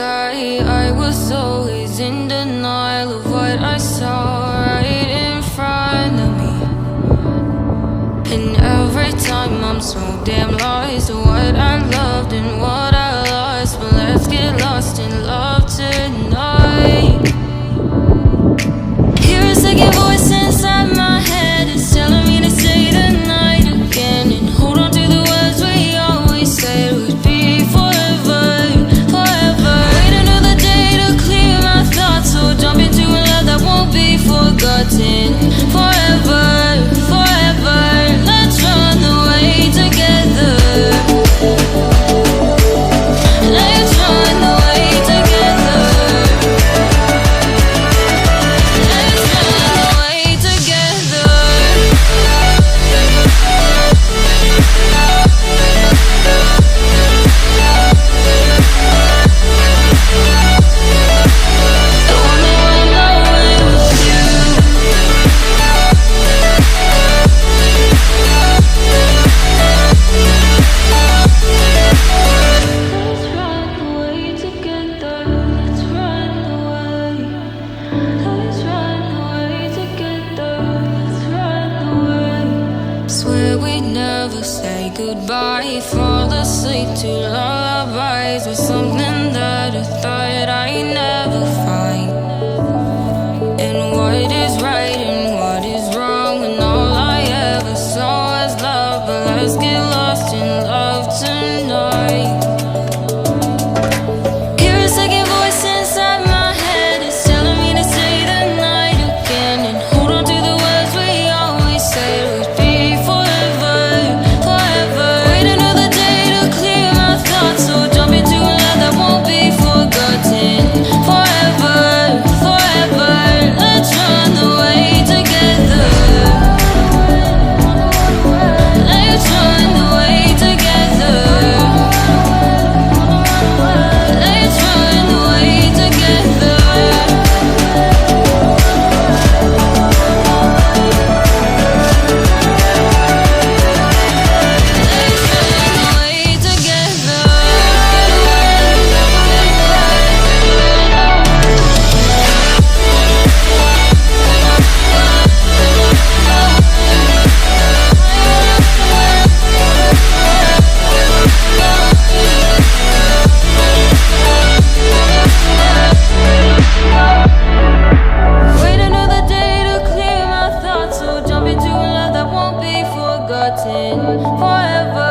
sky. I was always in denial of what I saw right in front of me. And every time I'm so damn lost to what I loved and what I lost. But let's get lost in love tonight. Hear a second voice inside my head. It's telling me to say the night again and hold on to the words we always said would be forever, forever. Wait another day to clear my thoughts, so jump into a love that won't be forgotten. Forever, forever. Let's run away together. Let's run away together. Let's run away together. I wanna run away with you. Let's run away together. Let's run away. Let's run away together. Let's run away. Swear we'd never say goodbye. Fall asleep to lullabies with something that I thought I'd never find. And what is right and what is wrong, and all I ever saw was love. But let's get lost in love tonight. Hear a second voice inside my head. It's telling me to say the night again and hold on to the words we always said would be forever, forever. Wait another day to clear my thoughts, so jump into a love that won't be forgotten. Forever, forever. Let's run away together. Let's run away together. Let's run away together. Let's run away together. Wait another day to clear my thoughts, so jump into a love that won't be forgotten. Forever.